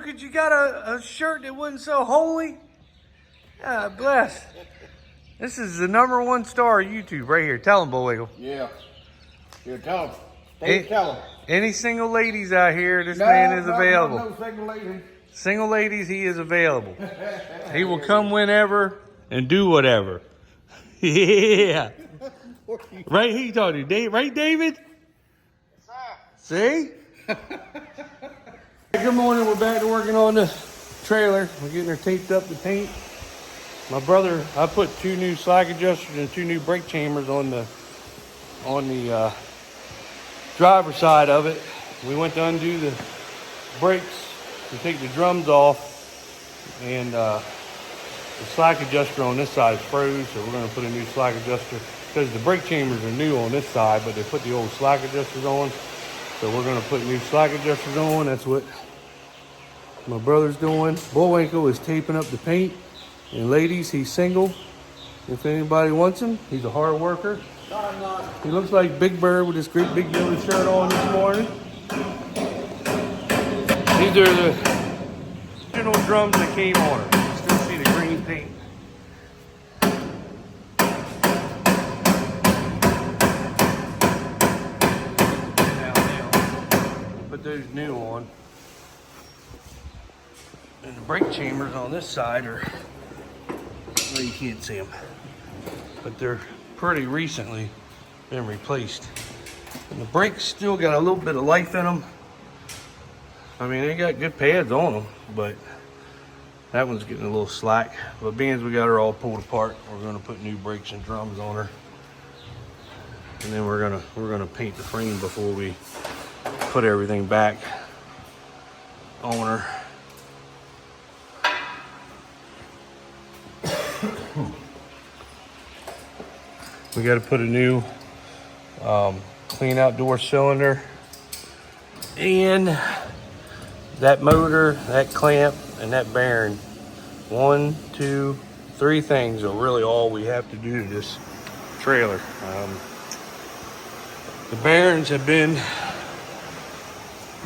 because you got a shirt that wasn't so holy? God bless. This is the #1 star of YouTube right here. Tell him, Bullwinkle. Yeah. Here, tell him. Tell him. Any single ladies out here, this man is available. No single ladies. Single ladies, he is available. He will come whenever and do whatever. Yeah. Right, he told you. Right, David? See? Good morning. We're back to working on the trailer. We're getting her taped up to paint. My brother, I put 2 new slack adjusters and 2 new brake chambers on the driver's side of it. We went to undo the brakes to take the drums off, and the slack adjuster on this side is froze, so we're going to put a new slack adjuster because the brake chambers are new on this side, but they put the old slack adjusters on. So we're going to put new slack adjusters on. That's what my brother's doing. Bullwinkle is taping up the paint. And ladies, he's single. If anybody wants him, he's a hard worker. No, I'm not. He looks like Big Bird with his great big yellow shirt on this morning. These are the original drums that came on her. You still see the green paint. Put those new on. And the brake chambers on this side are, well, you can't see them, but they're pretty recently been replaced. And the brakes still got a little bit of life in them. I mean, they got good pads on them, but that one's getting a little slack. But being as we got her all pulled apart, we're gonna put new brakes and drums on her. And then we're gonna paint the frame before we put everything back on her. We got to put a new clean outdoor cylinder, and that motor, that clamp, and that bearing. 1, 2, 3 things are really all we have to do to this trailer. The bearings have been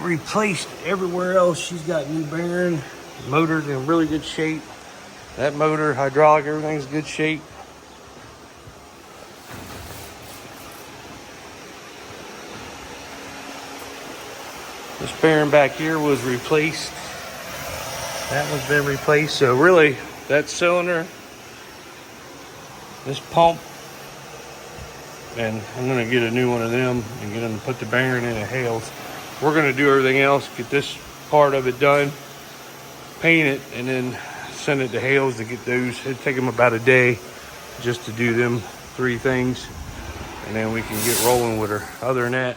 replaced everywhere else. She's got new bearing. The motor's in really good shape. That motor, hydraulic, everything's good shape. This bearing back here was replaced. That one's been replaced. So really, that cylinder, this pump, and I'm gonna get a new one of them and get them to put the bearing in at Hales. We're gonna do everything else, get this part of it done, paint it, and then send it to Hales to get those. It'd take them about a day just to do them 3 things, and then we can get rolling with her. Other than that,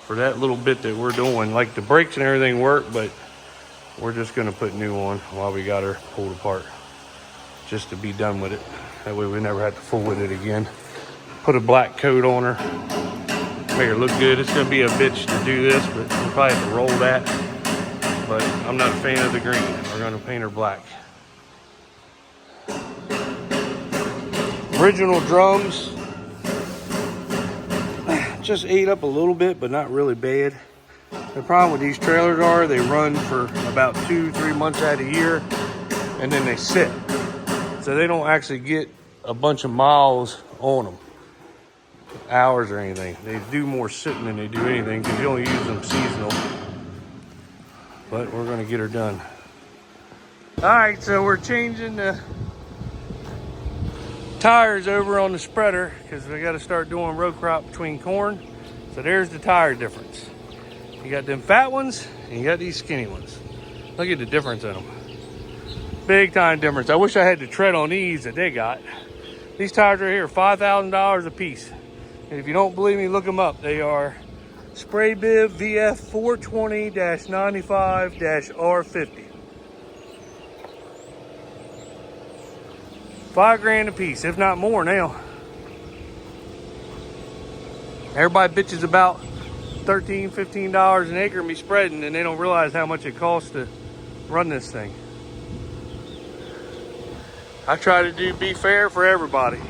for that little bit that we're doing, like the brakes and everything work, but we're just gonna put new on while we got her pulled apart, just to be done with it. That way we never have to fool with it again. Put a black coat on her, make her look good. It's gonna be a bitch to do this, but we'll probably have to roll that. But I'm not a fan of the green. We're gonna paint her black. Original drums just ate up a little bit, but not really bad. The problem with these trailers are they run for about 2-3 months out of the year, and then they sit. So they don't actually get a bunch of miles on them, hours or anything. They do more sitting than they do anything because you only use them seasonal. But we're gonna get her done. All right, so we're changing the tires over on the spreader because we got to start doing row crop between corn. So there's the tire difference. You got them fat ones and you got these skinny ones. Look at the difference in them. Big time difference. I wish I had the tread on these that they got. These tires right here are $5,000 a piece. And if you don't believe me, look them up. They are Spray Bib VF 420-95-R50. $5 a piece, if not more now. Everybody bitches about $13, $15 an acre and be spreading, and they don't realize how much it costs to run this thing. I try to be fair for everybody.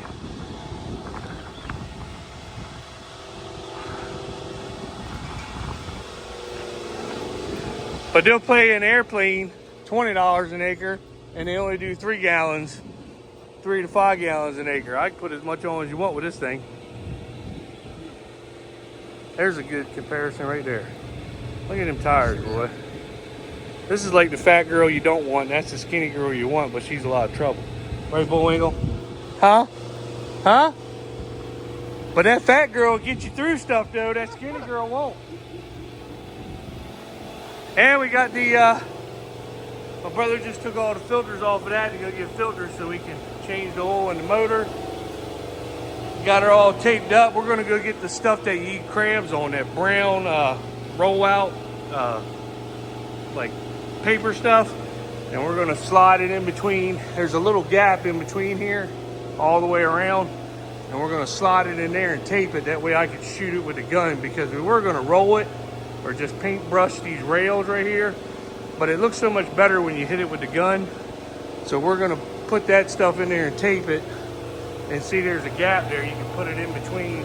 But they'll play an airplane $20 an acre, and they only do 3 gallons, 3 to 5 gallons an acre. I can put as much on as you want with this thing. There's a good comparison right there. Look at them tires, boy. This is like the fat girl you don't want. That's the skinny girl you want, but she's a lot of trouble. Right, Bullwinkle? Huh? Huh? But that fat girl will get you through stuff, though. That skinny girl won't. And we got the, my brother just took all the filters off of that to go get filters so we can change the oil in the motor. Got her all taped up. We're gonna go get the stuff that you eat crabs on, that brown roll out, like paper stuff. And we're gonna slide it in between. There's a little gap in between here, all the way around. And we're gonna slide it in there and tape it. That way I can shoot it with a gun, because we were gonna roll it or just paintbrush these rails right here. But it looks so much better when you hit it with the gun. So we're gonna put that stuff in there and tape it. And see, there's a gap there. You can put it in between,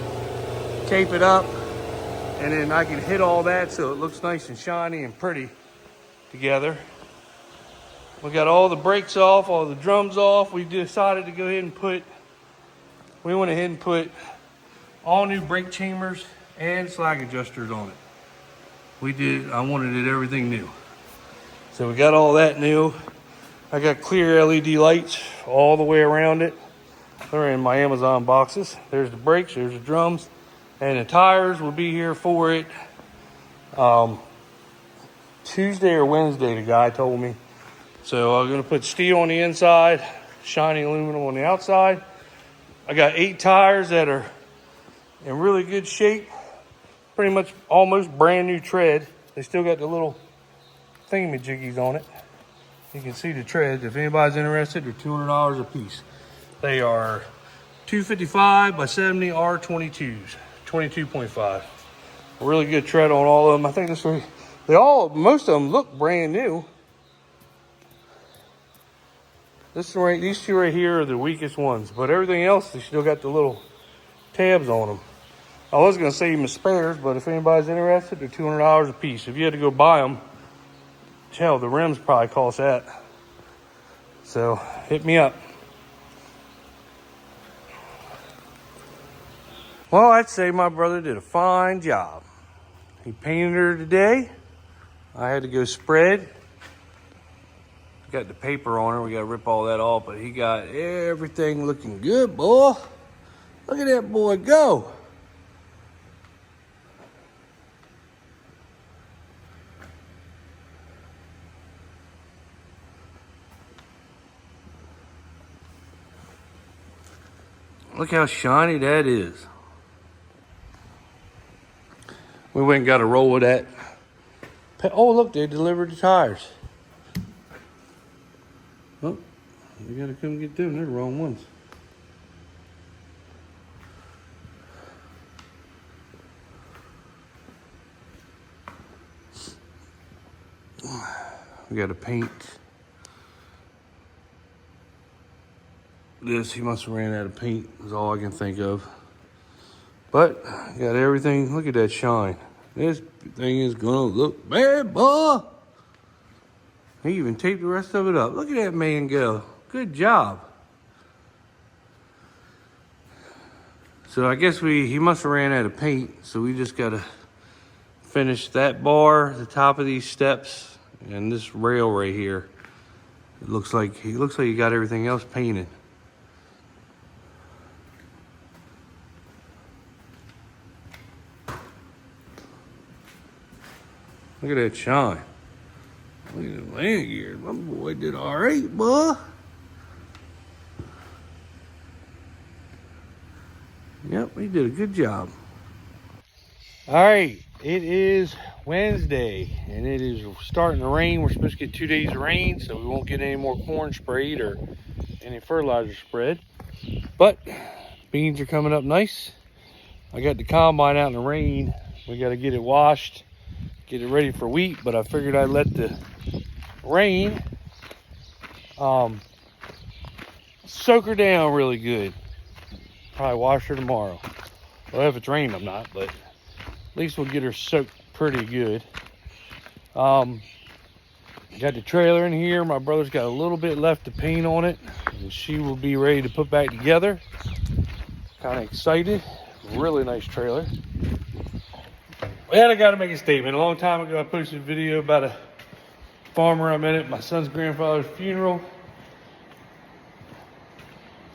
tape it up, and then I can hit all that so it looks nice and shiny and pretty together. We got all the brakes off, all the drums off. We decided to go ahead and we went ahead and put all new brake chambers and slag adjusters on it. I wanted it everything new. So we got all that new. I got clear LED lights all the way around it. They're in my Amazon boxes. There's the brakes, there's the drums, and the tires will be here for it Tuesday or Wednesday, the guy told me. So I'm gonna put steel on the inside, shiny aluminum on the outside. I got 8 tires that are in really good shape. Pretty much almost brand new tread. They still got the little thingamajiggies on it. You can see the treads. If anybody's interested, they're $200 a piece. They are 255 by 70 R22s, 22.5. Really good tread on all of them. I think most of them look brand new. These two right here are the weakest ones, but everything else, they still got the little tabs on them. I was gonna save them as spares, but if anybody's interested, they're $200 a piece. If you had to go buy them, hell, the rims probably cost that. So hit me up. Well, I'd say my brother did a fine job. He painted her today. I had to go spread. Got the paper on her. We got to rip all that off, but he got everything looking good, boy. Look at that boy go. Look how shiny that is. We went and got a roll of that. Oh, look, they delivered the tires. Oh, we gotta come get them. They're the wrong ones. We gotta paint this. He must have ran out of paint, is all I can think of. But got everything. Look at that shine. This thing is gonna look bad, boy. He even taped the rest of it up. Look at that man go. Good job. So I guess he must have ran out of paint. So we just gotta finish that bar, the top of these steps, and this rail right here. It looks like he got everything else painted. Look at that shine. Look at the landing gear. My boy did all right, boy. Yep, he did a good job. All right, it is Wednesday, and it is starting to rain. We're supposed to get 2 days of rain, so we won't get any more corn sprayed or any fertilizer spread. But beans are coming up nice. I got the combine out in the rain. We got to get it washed, get it ready for wheat, but I figured I'd let the rain soak her down really good. Probably wash her tomorrow. Well, if it's rained, I'm not, but at least we'll get her soaked pretty good. Got the trailer in here. My brother's got a little bit left to paint on it, and she will be ready to put back together. Kind of excited. Really nice trailer. And I got to make a statement. A long time ago, I posted a video about a farmer I met at my son's grandfather's funeral.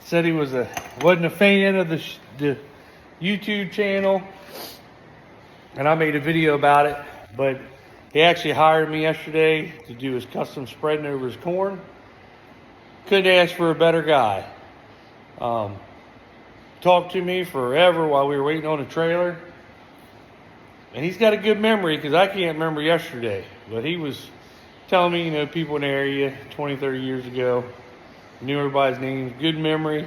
Said he wasn't a fan of the YouTube channel, and I made a video about it. But he actually hired me yesterday to do his custom spreading over his corn. Couldn't ask for a better guy. Talked to me forever while we were waiting on the trailer. And he's got a good memory, because I can't remember yesterday. But he was telling me, you know, people in the area 20, 30 years ago, knew everybody's names. Good memory.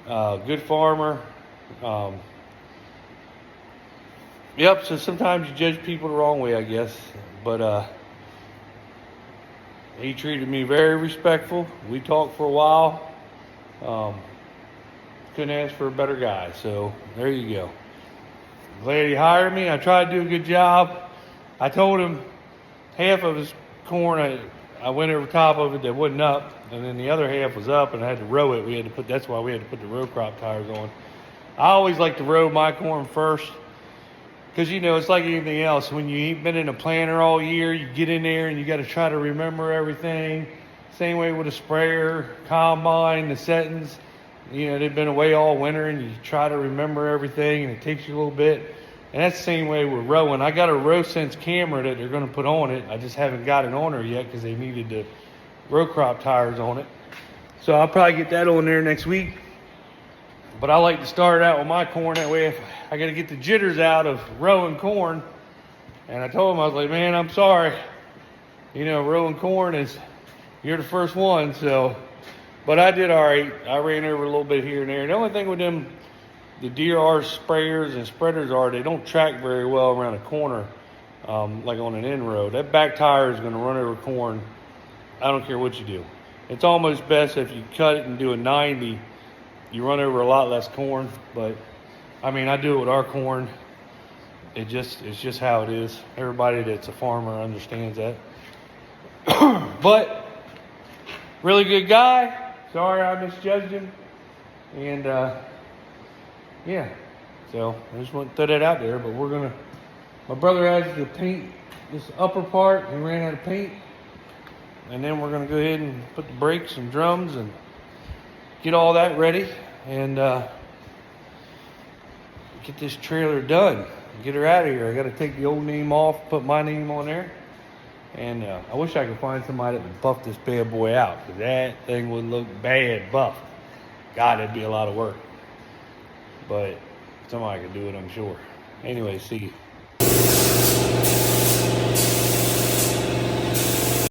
Good farmer. Yep, so sometimes you judge people the wrong way, I guess. But he treated me very respectful. We talked for a while. Couldn't ask for a better guy. So there you go. Glad he hired me. I tried to do a good job. I told him half of his corn, I went over top of it that wasn't up, and then the other half was up, and I had to row it. That's why we had to put the row crop tires on. I always like to row my corn first, because, you know, it's like anything else. When you ain't been in a planter all year, you get in there and you got to try to remember everything. Same way with a sprayer, combine, the settings. You know, they've been away all winter, and you try to remember everything, and it takes you a little bit. And that's the same way with rowing. I got a RowSense camera that they're going to put on it. I just haven't got it on her yet because they needed the row crop tires on it. So I'll probably get that on there next week. But I like to start out with my corn. That way, if I got to get the jitters out of rowing corn. And I told him, I was like, man, I'm sorry. You know, rowing corn you're the first one. So, but I did all right. I ran over a little bit here and there. The only thing with them, the DRR sprayers and spreaders they don't track very well around a corner, like on an end row. That back tire is going to run over corn. I don't care what you do. It's almost best if you cut it and do a 90. You run over a lot less corn. But I mean, I do it with our corn. It's just how it is. Everybody that's a farmer understands that. But really good guy. Sorry I misjudged him. And yeah, so I just want to throw that out there. But my brother has to paint this upper part. He ran out of paint. And then we're going to go ahead and put the brakes and drums and get all that ready. And get this trailer done. Get her out of here. I got to take the old name off, put my name on there. And I wish I could find somebody that would buff this bad boy out, because that thing would look bad buffed. God, that'd be a lot of work. But somebody could do it, I'm sure. Anyway, see you.